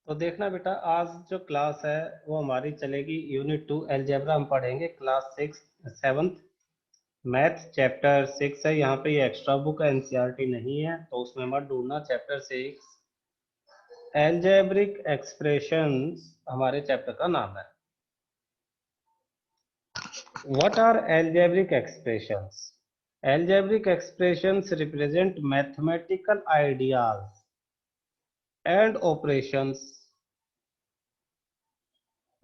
तो देखना बेटा, आज जो क्लास है वो हमारी चलेगी यूनिट 2 अलजेब्रा। हम पढ़ेंगे क्लास 7th मैथ चैप्टर 6 है। यहाँ पे ये एक्स्ट्रा बुक है, एनसीईआरटी नहीं है, तो उसमें मत ढूंढना। चैप्टर 6 अलजेब्रिक एक्सप्रेशंस हमारे चैप्टर का नाम है। What are algebraic expressions? Algebraic expressions represent mathematical ideas and operations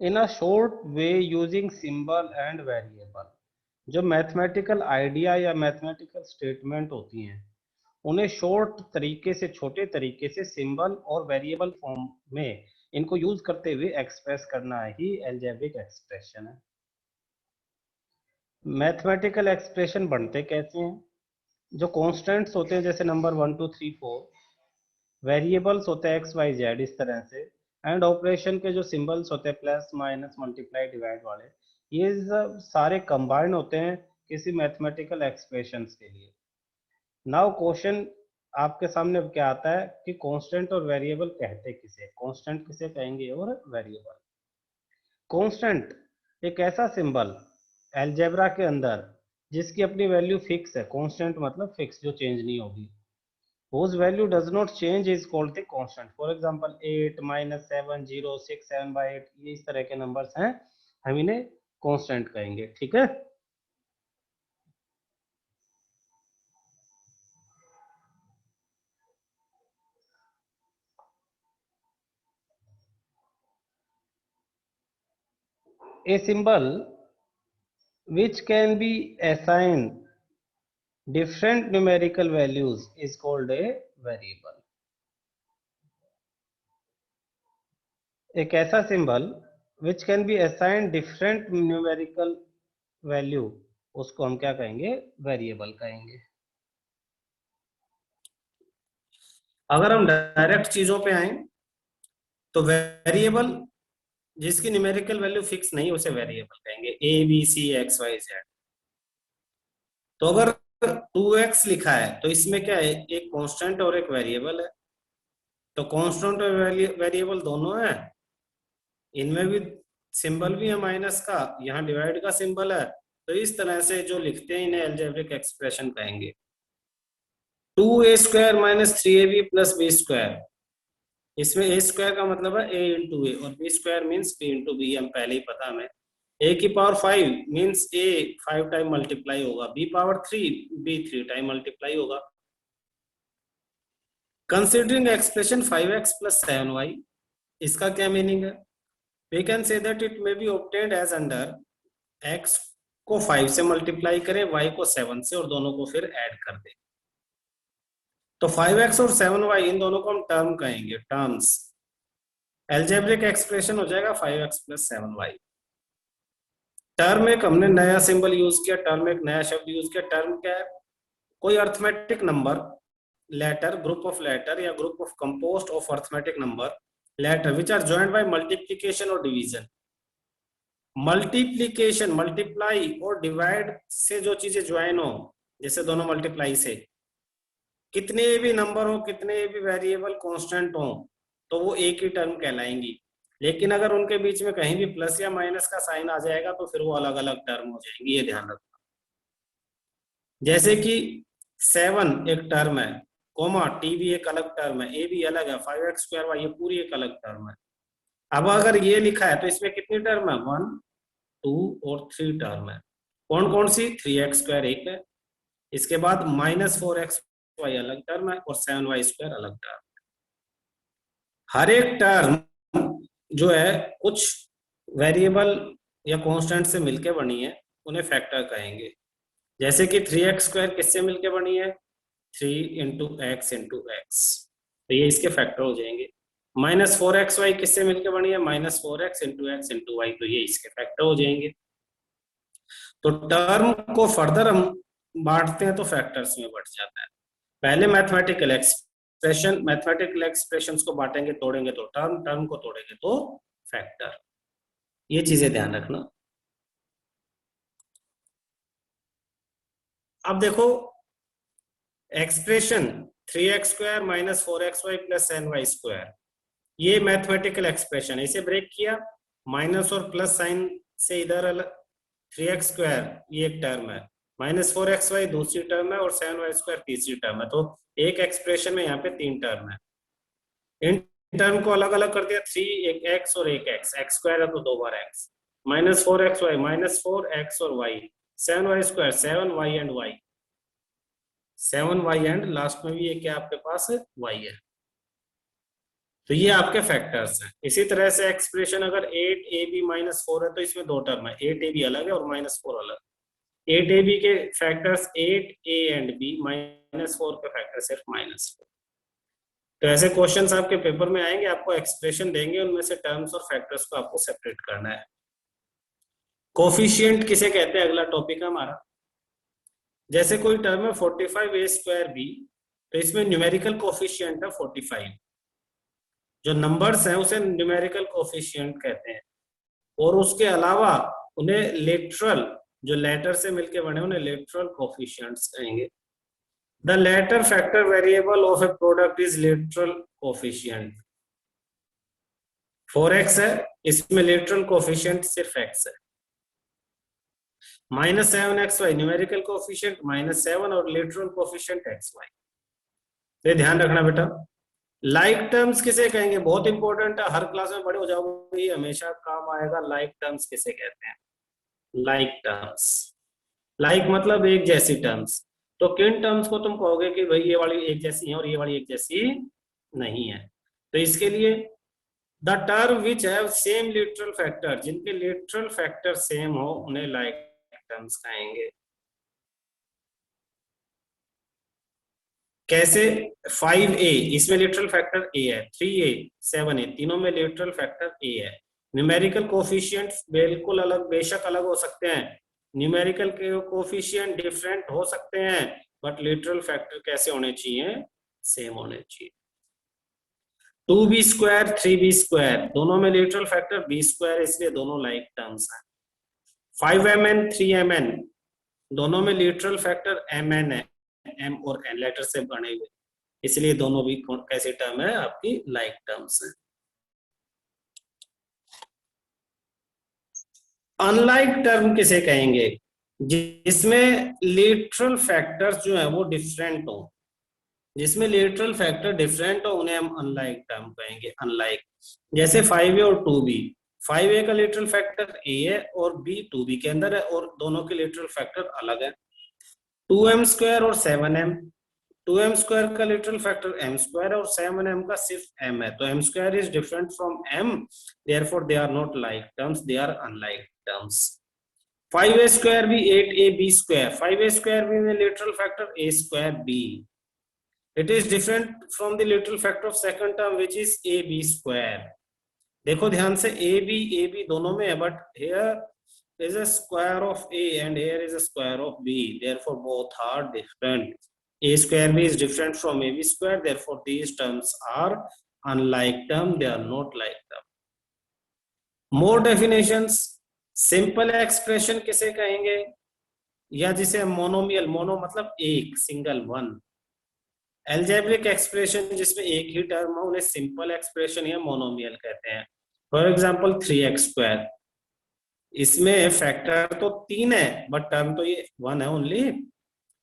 in a short way using symbol and variable. जो मैथमेटिकल आइडिया या मैथमेटिकल स्टेटमेंट होती हैं, उन्हें शॉर्ट तरीके से, छोटे तरीके से सिंबल और वेरिएबल फॉर्म में इनको यूज करते हुए एक्सप्रेस करना ही अलजेब्रिक एक्सप्रेशन है। मैथमेटिकल एक्सप्रेशन बनते कैसे हैं? जो कॉन्स्टेंट्स होते हैं जैसे नंबर 1 2 3 4, वेरिएबल्स होते हैं एक्स वाई जेड इस तरह से, एंड ऑपरेशन के जो सिंबल्स होते हैं प्लस माइनस मल्टीप्लाई डिवाइड वाले, ये सब सारे कंबाइन होते हैं किसी मैथमेटिकल एक्सप्रेशंस के लिए। नाउ क्वेश्चन आपके सामने क्या आता है कि कांस्टेंट और वेरिएबल कहते किसे, कांस्टेंट किसे कहेंगे और वेरिएबल। कांस्टेंट एक ऐसा सिंबल अलजेब्रा के अंदर जिसकी अपनी वैल्यू फिक्स है। कांस्टेंट मतलब फिक्स, जो चेंज नहीं होगी। whose value does not change is called the constant. For example 8 -7 0 6 7/8, ये इस तरह के नंबर्स हैं, हम इन्हें कांस्टेंट कहेंगे। ठीक है। A symbol which can be assigned different numerical values is called a variable. एक ऐसा symbol which can be assigned different numerical value, उसको हम क्या कहेंगे? वेरिएबल कहेंगे। अगर हम डायरेक्ट चीजों पे आए तो वेरिएबल जिसकी न्यूमेरिकल वैल्यू फिक्स नहीं उसे वेरिएबल कहेंगे। A B C X Y Z. तो अगर 2x लिखा है तो इसमें क्या है, एक कांस्टेंट और एक वेरिएबल है। तो कांस्टेंट और वेरिएबल दोनों है, इनमें भी सिंबल भी है माइनस का, यहाँ डिवाइड का सिंबल है। तो इस तरह से जो लिखते हैं इन्हें अलजेब्रिक एक्सप्रेशन कहेंगे। 2a² - 3ab + b²। इसमें ए स्क्वायर का मतलब है ए इंटू ए, और B square means B into B, हम पहले ही पता हमें। ए की power 5 means A 5 time multiply होगा, B power 3 B 3 time multiply होगा। कंसिडरिंग एक्सप्रेशन 5x + 7y, इसका क्या मीनिंग है? We can say that it may be obtained as under x को 5 से मल्टीप्लाई करें, y को 7 से, और दोनों को फिर ऐड कर दें। तो 5x और 7y इन दोनों को हम टर्म कहेंगे, टर्म्स। एल्जेब्रिक एक्सप्रेशन हो जाएगा 5x + 7y। टर्म एक हमने नया सिंबल यूज किया, टर्म एक नया शब्द यूज किया। टर्म क्या है? कोई arithmetic number, letter, group of letter या group of compost of arithmetic number letter which are joined by multiplication और डिवीजन। मल्टीप्लीकेशन, मल्टीप्लाई और डिवाइड से जो चीजें ज्वाइन हो, जैसे दोनों मल्टीप्लाई से, कितने भी नंबर हो, कितने भी वेरिएबल कांस्टेंट हो, तो वो एक ही टर्म कहलाएंगी। लेकिन अगर उनके बीच में कहीं भी प्लस या माइनस का साइन आ जाएगा तो फिर वो अलग अलग टर्म हो जाएंगी, ये ध्यान रखना। जैसे कि 7 एक टर्म है, कोमा टी भी एक अलग टर्म है, ए भी अलग है, 5x² ये पूरी एक अलग टर्म है। अब अगर ये लिखा है तो इसमें कितनी टर्म है? 1 2 और 3 टर्म है। कौन कौन सी? 3x² एक है, इसके बाद -4xy अलग टर्म है, और 7y² अलग टर्म। हर एक टर्म जो है कुछ वेरिएबल या कांस्टेंट से मिलके बनी है, उन्हें फैक्टर कहेंगे। जैसे कि 3x² किससे मिलके बनी है? 3 × x × x, तो ये इसके फैक्टर हो जाएंगे। -4xy किससे मिलके बनी है? -4x × x × y, तो ये इसके फैक्टर हो जाएंगे। तो टर्म को फर्दर हम बांटते हैं तो फैक्टर्स में बढ़ जाता है। पहले मैथमेटिकल एक्सप्रेशंस को बांटेंगे, तोड़ेंगे तो टर्म, टर्म को तोड़ेंगे तो फैक्टर। ये चीजें ध्यान रखना। अब देखो एक्सप्रेशन 3x² - 4xy + 7y², ये मैथमेटिकल एक्सप्रेशन है, इसे ब्रेक किया, माइनस और प्लस साइन से इधर अलग, 3x² ये एक टर्म है, -4xy दूसरी टर्म है और 7y² तीसरी टर्म है। तो एक एक्सप्रेशन में यहाँ पे 3 टर्म है। इन टर्म को अलग अलग कर दिया, 3 एक x और एक x, x² है तो 2 बार x, -4xy -4x और y, 7y² 7y and y, 7y and last में भी ये क्या आपके पास y है। तो ये आपके फैक्टर्स हैं। इसी तरह से एक्सप्रेशन अगर 8ab -4 है तो इसमें 2 टर्म है, 8ab अलग है और -4 अलग। 8ab के फैक्टर्स 8a एंड b, -4 के फैक्टर सिर्फ -4। तो ऐसे क्वेश्चंस आपके पेपर में आएंगे, आपको एक्सप्रेशन देंगे, उनमें से टर्म्स और फैक्टर्स को आपको सेपरेट करना है। कोफिशिएंट किसे कहते हैं, अगला टॉपिक है हमारा। जैसे कोई टर्म है 45a²b, तो इसमें न्यूमेरिकल कोफिशिएंट है 45। जो नंबर्स हैं उसे न्यूमेरिकल कोफिशिएंट कहते हैं, और उसके अलावा उन्हें लेटरल, जो लेटर से मिलके बने उन्हें लेटरल कोफिशिएंट्स कहेंगे। The letter factor variable of a product is lateral coefficient. 4x है, इसमें लेटरल कोफिशिएंट सिर्फ x है। -7xy न्यूमेरिकल कोफिशिएंट -7 और लेटरल कोफिशिएंट xy। तो ध्यान रखना बेटा। लाइक टर्म्स किसे कहेंगे, बहुत इंपॉर्टेंट है, हर क्लास में बड़े हो जाओगे, ये हमेशा काम आएगा। लाइक टर्म्स किसे कहते हैं, लाइक टर्म्स, लाइक मतलब एक जैसी टर्म्स। तो किन टर्म्स को तुम कहोगे कि भाई ये वाली एक जैसी है और ये वाली एक जैसी नहीं है। तो इसके लिए the term which have same literal factor, जिनके लिटरल फैक्टर सेम हो उन्हें लाइक टर्म्स कहेंगे। कैसे, 5a इसमें लिटरल फैक्टर a है, 3a 7a तीनों में लिटरल फैक्टर a है। न्यूमेरिकल कोफिशिएंट्स बिल्कुल अलग, बेशक अलग हो सकते हैं, न्यूमेरिकल के कोफिशिएंट डिफरेंट हो सकते हैं, बट लिटरल फैक्टर कैसे होने चाहिए, सेम होने चाहिए। 2b² 3b², दोनों में लिटरल फैक्टर b², इसलिए दोनों लाइक टर्म्स हैं। 5mn 3mn, दोनों में लिटरल फैक्टर mn है, m और n लेटर से बने हुए, इसलिए दोनों भी कैसी टर्म है, आपकी लाइक टर्म्स है। अनलाइक टर्म किसे कहेंगे, जिसमें लिटरल फैक्टर्स जो है वो डिफरेंट हो, जिसमें लिटरल फैक्टर डिफरेंट हो उन्हें हम अनलाइक टर्म कहेंगे। अनलाइक, जैसे 5a और 2b, 5a का लिटरल फैक्टर a है और b 2b के अंदर है, और दोनों के लिटरल फैक्टर अलग है। 2m² और 7m, 2m² का लिटरल फैक्टर m² है और 7m का सिर्फ m है, तो m² is different from m, therefore they are not like terms, they are unlike terms. 5a² भी 8ab², 5a² भी में literal factor a²b, it is different from the literal factor of second term which is ab²। देखो ध्यान से, ab दोनों में है, but here is a square of a and here is a square of b, therefore both are different। a²b is different from ab², therefore these terms are unlike term, they are not like term। more definitions, simple expression किसे कहेंगे, या जिसे monomial, mono मतलब एक, single, one. Algebraic expression जिसमें एक ही term हो उन्हें सिंपल एक्सप्रेशन या मोनोमियल कहते हैं। फॉर एग्जांपल 3x², इसमें फैक्टर तो 3 है बट टर्म तो ये 1 है ओनली।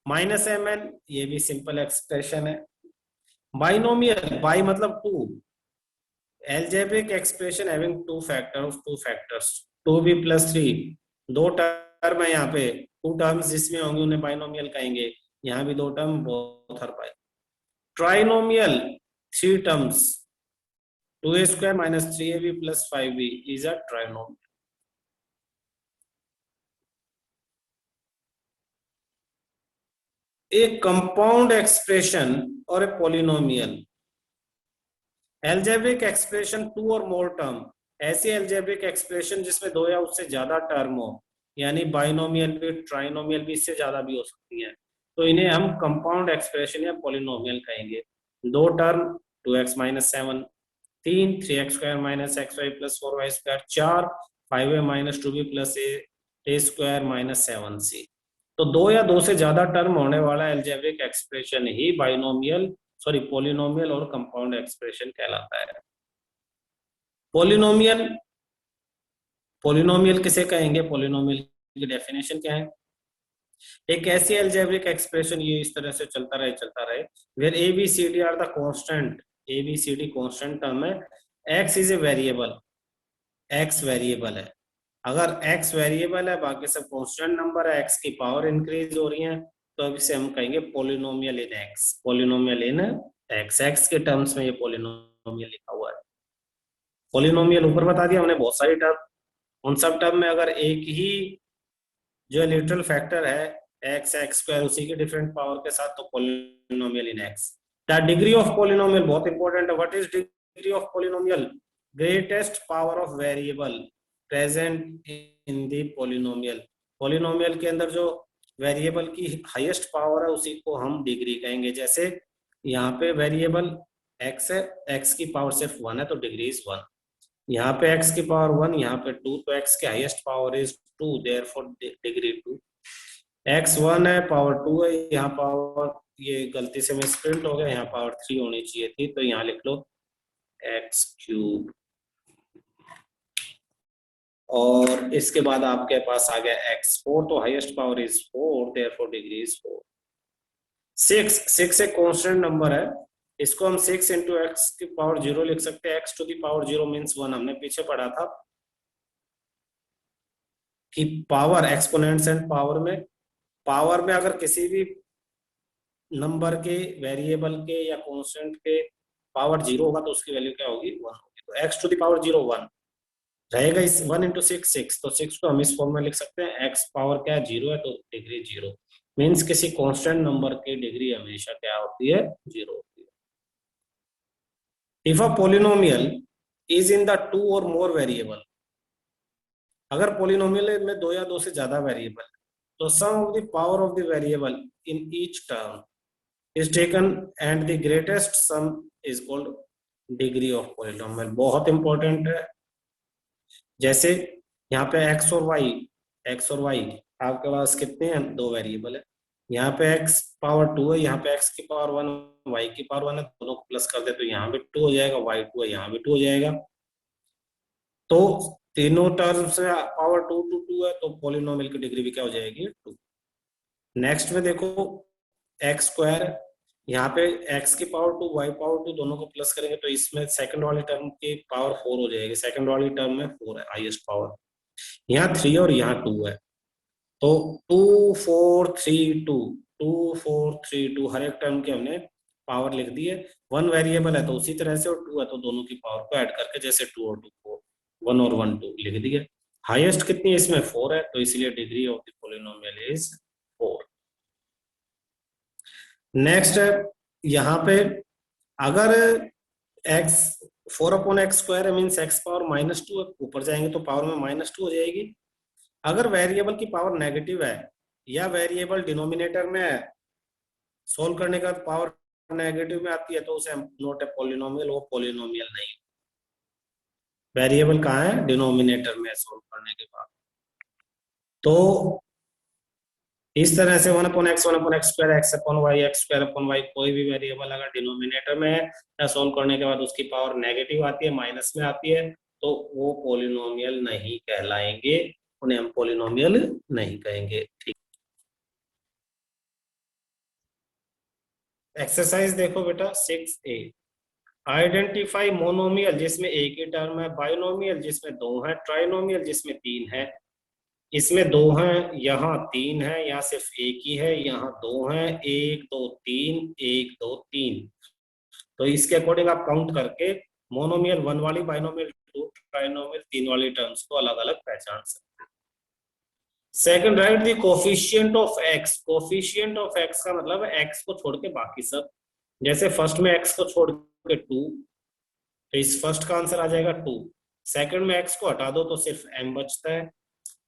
-mn, ये भी सिंपल एक्सप्रेशन है। बाइनोमियल, बाई मतलब 2, algebraic expression having 2 factors 2b + 3, 2 term है यहाँ पे, 2 टर्म्स जिसमें होंगे उन्हें बाइनोमियल कहेंगे। यहाँ भी 2 term, both are by. Trinomial, 3 terms, 2a² - 3ab + 5b is a trinomial। a compound expression और a polynomial। algebraic expression 2 or more term, ऐसी algebraic expression जिसमें 2 या उससे ज्यादा टर्म हो, यानी बाइनोमियल भी, ट्राइनोमियल भी, इससे ज्यादा भी हो सकती है, तो इन्हें हम कंपाउंड एक्सप्रेशन या पॉलिनोमियल कहेंगे। 2 term, 2x - 7, 3 3x² - xy + 4y², 4 5a - 2b + a² - 7c। तो 2 या 2 से ज्यादा टर्म होने वाला एल्जेब्रिक एक्सप्रेशन ही बाइनोमियल, पॉलिनोमियल और कंपाउंड एक्सप्रेशन कहलाता है। पॉलिनोमियल, पॉलिनोमियल किसे कहेंगे, पॉलिनोमियल की डेफिनेशन क्या है? एक ऐसी अलजेब्रिक एक्सप्रेशन, ये इस तरह से चलता रहे where a B c d are the constant, a B c d constant term है, x is a variable, x variable है। अगर x वेरिएबल है, बाकी सब कांस्टेंट नंबर है, x की पावर इंक्रीज हो रही है, तो अब इसे हम कहेंगे polynomial in x, polynomial in x, x के टर्म्स में ये पॉलिनोमियल लिखा हुआ है। पॉलिनोमियल ऊपर बता दिया हमने, बहुत सारी टर्म, उन सब टर्म में अगर एक ही जो लिटरल फैक्टर है x x स्क्वायर, उसी के डिफरेंट पावर के साथ, तो polynomial in x। The degree of polynomial बहुत इंपॉर्टेंट है। What is degree of polynomial? Greatest power of variable present in the polynomial. Polynomial के अंदर जो वेरिएबल की हाईएस्ट पावर है उसी को हम डिग्री कहेंगे। जैसे यहाँ पे वेरिएबल x है, x की पावर सिर्फ 1 है तो डिग्री इज 1। यहाँ पे x की पावर 1, यहाँ पे 2, तो x की highest power is 2, therefore degree 2। x 1 है, पावर 2 है, यहाँ पावर, ये गलती से मिसप्रिंट हो गया, यहाँ पावर 3 होनी चाहिए थी, तो यहाँ लिख लो x क्यूब, और इसके बाद आपके पास आ गया x4, तो highest power is 4, therefore degree is 4। 6 एक कांस्टेंट नंबर है, इसको हम 6 इंटू एक्स की पावर 0 लिख सकते हैं। x to the power 0 means 1, हमने पीछे पढ़ा था कि पावर एक्सपोनेंट्स एंड पावर में अगर किसी भी नंबर के, वेरिएबल के या कांस्टेंट के पावर 0 होगा तो उसकी वैल्यू क्या होगी? 1 होगी। तो x टू द पावर 0 1 रहेगा, इस 1 इंटू 6 6, तो 6 को हम इस फॉर्म में लिख सकते हैं, x पावर क्या है? 0 है, तो डिग्री 0, मीन्स किसी कांस्टेंट नंबर की डिग्री हमेशा क्या होती है? 0 होती है। If a polynomial is in the 2 और मोर वेरिएबल, अगर पॉलिनोमियल में 2 या 2 से ज्यादा वेरिएबल, तो sum of the power of the variable in each term is taken and the greatest sum is called degree of polynomial. बहुत इंपॉर्टेंट है। जैसे यहाँ पे x और y आपके पास कितने हैं? 2 वेरिएबल है। यहाँ पे x पावर 2 है, यहाँ पे x की पावर 1, y की पावर 1 है, दोनों को प्लस कर दे तो यहाँ भी 2 हो जाएगा, y 2 है, यहाँ भी 2 हो जाएगा। तो तीनों टर्म से पावर 2 टू 2 है, तो पॉलिनोमियल की डिग्री भी क्या हो जाएगी? 2। नेक्स्ट में देखो x स्क्वायर, यहाँ पे x की पावर 2, y पावर 2, दोनों को प्लस करेंगे तो इसमें सेकंड वाली टर्म की पावर 4 हो जाएगी। सेकंड वाली टर्म में 4 है हाईएस्ट पावर, यहाँ 3 और यहाँ 2 है, तो 2 4 3 2, 2 4 3 2, हर एक टर्म की हमने पावर लिख दी है। 1 वेरिएबल है तो उसी तरह से, और 2 है तो दोनों की पावर को ऐड करके, जैसे 2 और 2 4, 1 और 1 2 लिख दिया। हाईएस्ट कितनी है? इसमें 4 है, तो इसलिए degree of the polynomial is 4। Next है यहाँ पे, अगर x 4 अपॉन एक्स स्क्वायर है, मीन्स x पावर -2 है, ऊपर जाएंगे तो पावर में -2 हो जाएगी। अगर वेरिएबल की पावर नेगेटिव है या वेरिएबल डिनोमिनेटर में है, सोल्व करने का पावर नेगेटिव में आती है, तो उसे नोट है पॉलिनोमियल, वो पॉलिनोमियल नहीं। वेरिएबल कहाँ है? डिनोमिनेटर में, सोल्व करने के बाद। तो इस तरह से 1 upon X square, X upon Y, कोई भी वेरिएबल अगर डिनोमिनेटर में है या सोल्व करने के बाद उसकी पावर नेगेटिव आती है, माइनस में आती है, तो वो पॉलिनोमियल नहीं कहलाएंगे, उन्हें हम पॉलिनोमियल नहीं कहेंगे। ठीक, एक्सरसाइज देखो बेटा 6A, आइडेंटिफाई मोनोमियल जिसमें एक ही टर्म है, बाइनोमियल जिसमें 2 है, ट्राइनोमियल जिसमें 3 है। इसमें 2 हैं, यहाँ 3 है, यहाँ सिर्फ एक ही है, यहाँ 2 है, 1 2 3, 1 2 3। तो इसके अकॉर्डिंग आप काउंट करके मोनोमियल 1 वाली, बाइनोमियल 2, ट्राइनोमियल 3 वाली टर्म्स को अलग अलग पहचान सकते हैं। Second, right the coefficient of x। Coefficient of x का मतलब है x को छोड़ के बाकी सब। जैसे फर्स्ट में x को छोड़ के 2, तो इस फर्स्ट का आंसर आ जाएगा 2। सेकंड में x को हटा दो तो सिर्फ m बचता है।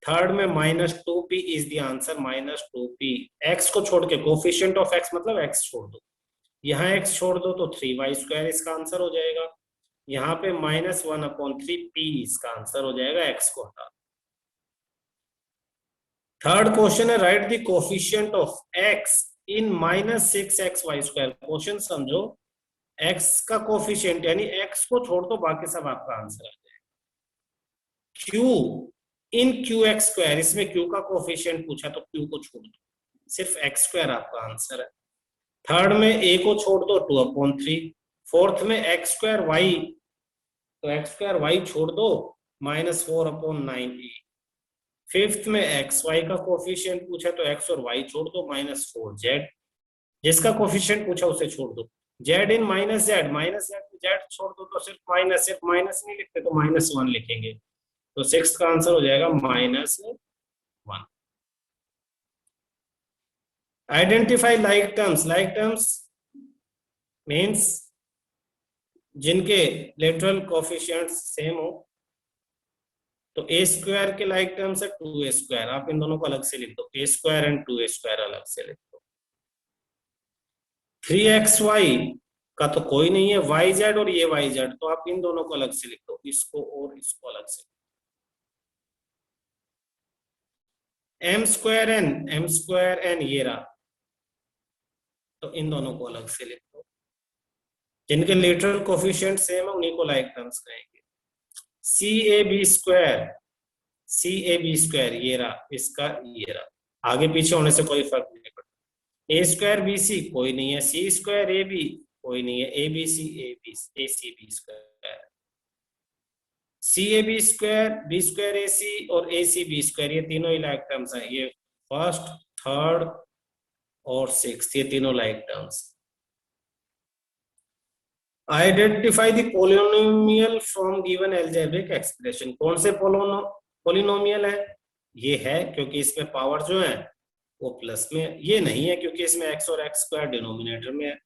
थर्ड में -2p is the answer, -2p। x को छोड़ के, कोफिशिएंट ऑफ x मतलब x छोड़ दो, यहाँ x छोड़ दो तो 3y² इसका आंसर हो जाएगा। यहाँ पे -1/3p इसका आंसर हो जाएगा, x को हटा। थर्ड क्वेश्चन है, right the coefficient of x in -6xy²। Question समझो, x का कोफिशिएंट यानी x को छोड़ दो बाकी सब आपका आंसर आ जाएगा। q इन क्यू एक्स स्क्वायर, इसमें q का कोफिशिएंट पूछा तो q को छोड़ दो, सिर्फ एक्स स्क्वायर आपका आंसर है। थर्ड में a को छोड़ दो 2/3। फोर्थ में एक्स स्क्वायर वाई, तो एक्स स्क्वायर वाई छोड़ दो -4/9a। फिफ्थ में एक्स वाई का कोफिशिएंट पूछा तो एक्स और वाई छोड़ दो -4z। जिसका कोफिशिएंट पूछा उसे छोड़ दो। z इन -z, z छोड़ दो तो सिर्फ माइनस नहीं लिखते तो -1 लिखेंगे। तो सिक्स्थ का आंसर हो जाएगा -1। Identify like terms. Like terms means जिनके लेटरल कोफिशिएंट्स सेम हो। तो ए स्क्वायर के लाइक टर्म्स है 2a²। आप इन दोनों को अलग से लिख दो, a² एंड 2a² अलग से लिख दो। 3xy का तो कोई नहीं है, yz और ये yz, तो आप इन दोनों को अलग से लिख दो, इसको और इसको अलग से। m²n ये रहा, तो इन दोनों को अलग से लिख दो। जिनके लिटरल कोफिशिएंट सेम है उन्हीं को लाइक टर्म्स कहेंगे। CAB² ये रहा, इसका ये रहा, आगे पीछे होने से कोई फर्क नहीं पड़ता। A²BC कोई नहीं है, C²AB कोई नहीं है, ABC ACB², CAB², B²AC और ACB², ये तीनों ही लाइक टर्म्स हैं। ये फर्स्ट, थर्ड और सिक्स्थ, ये तीनों like terms. Identify the polynomial from given algebraic expression. कौन से पोलिनोमियल है? ये है क्योंकि इसमें पावर जो है वो प्लस में है। ये नहीं है क्योंकि इसमें x और x² डिनोमिनेटर में है।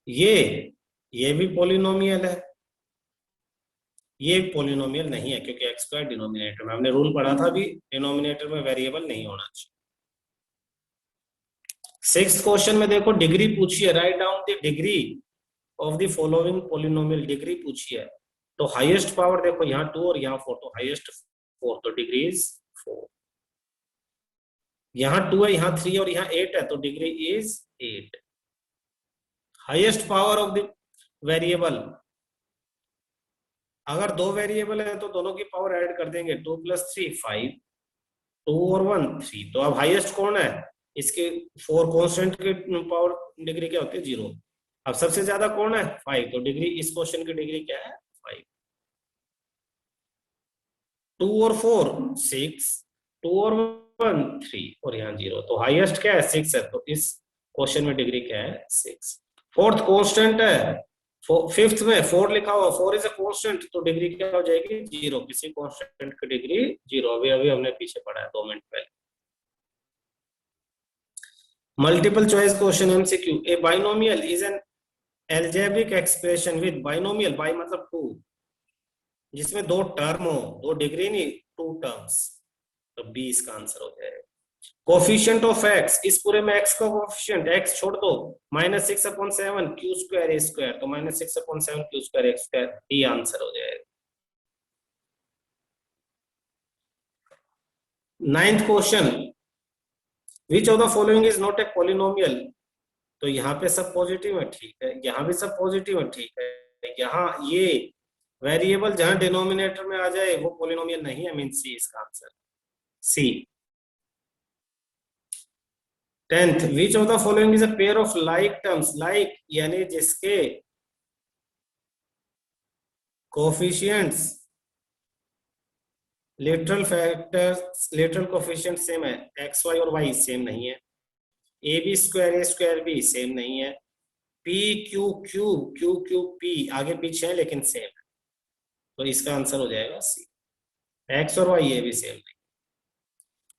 ये भी पोलिनोमियल है, ये पोलिनोमियल नहीं है क्योंकि x² डिनोमिनेटर में। हमने रूल पढ़ा था भी, डिनोमिनेटर में वेरिएबल नहीं होना चाहिए। सिक्स्थ क्वेश्चन में देखो डिग्री पूछी है, write down the degree of the following polynomial. Degree पूछी है तो हाईएस्ट पावर देखो यहाँ 2 और यहाँ 4, तो हाईएस्ट 4, तो डिग्री इज 4। यहाँ 2 है, यहाँ 3 और यहाँ 8 है, तो degree is 8। Highest power of the variable, अगर 2 वेरिएबल है तो दोनों की पावर ऐड कर देंगे, 2 + 3 5, 2 और 1 3। तो अब हाईएस्ट कौन है? इसके 4 कांस्टेंट की पावर डिग्री क्या होती है? 0। अब सबसे ज्यादा कौन है? 5, तो डिग्री, इस क्वेश्चन की डिग्री क्या है? 5। 2 और 4 6, 2 और 1 3 और यहाँ 0, तो हाईएस्ट क्या है? 6 है, तो इस क्वेश्चन में डिग्री क्या है? 6। फोर्थ कांस्टेंट है, फिफ्थ में 4 लिखा हुआ, 4 इज अ कांस्टेंट, तो डिग्री क्या हो जाएगी? 0। किसी कांस्टेंट की डिग्री 0। अभी हमने पीछे पढ़ा है 2 मिनट पहले। Multiple choice question MCQ। A binomial is an algebraic expression with binomial, by मतलब 2, जिसमें 2 टर्म हो, 2 डिग्री नहीं, 2 टर्म्स, तो B इसका आंसर हो जाएगा। कोफिशिएंट ऑफ x, इस पूरे में x का कोफिशिएंट, x छोड़ दो, -6/7 q² a², तो -6/7 q² a², D आंसर हो जाएगा। 9th question, which of the following is not a polynomial. तो यहाँ पे सब पॉजिटिव है, ठीक है, यहाँ भी सब पॉजिटिव है, ठीक है, यहाँ ये वेरिएबल जहां डिनोमिनेटर में आ जाए वो पॉलिनोमियल नहीं है, मींस C इसका answer, C। 10th, which of the following is a pair of like terms, like यानी जिसके coefficients, literal factors, literal coefficient same है, x y और y सेम नहीं है, a² b सेम नहीं है, p q q p आगे पीछे है लेकिन सेम है, तो इसका आंसर हो जाएगा C। x और y ये भी सेम नहीं।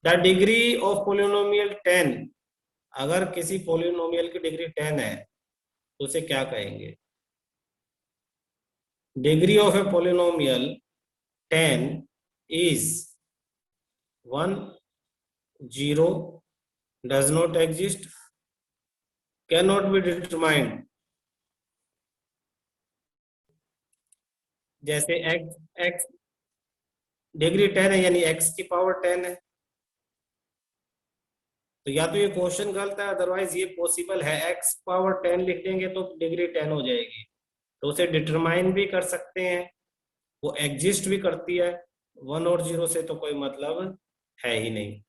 द डिग्री ऑफ पोलिनोमियल 10, अगर किसी पोलिनोमियल की डिग्री 10 है तो उसे क्या कहेंगे? Degree of A polynomial 10 is 1, 0, does not exist, cannot be determined। जैसे x डिग्री 10 है यानी x की पावर 10 है, तो या तो ये क्वेश्चन गलत है, अदरवाइज ये पॉसिबल है। x पावर 10 लिख देंगे तो डिग्री 10 हो जाएगी, तो उसे डिटरमाइन भी कर सकते हैं, वो एग्जिस्ट भी करती है, 1 और 0 से तो कोई मतलब है ही नहीं।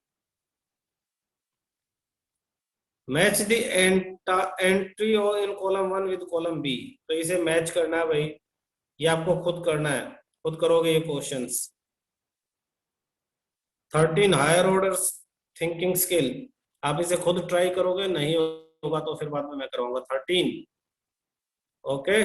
Match the entry in column 1 with column B, तो इसे मैच करना है भाई, ये आपको खुद करना है, खुद करोगे ये questions. 13 higher order thinking skill, आप इसे खुद ट्राई करोगे, नहीं होगा तो फिर बाद में मैं कराऊंगा। 13 ओके।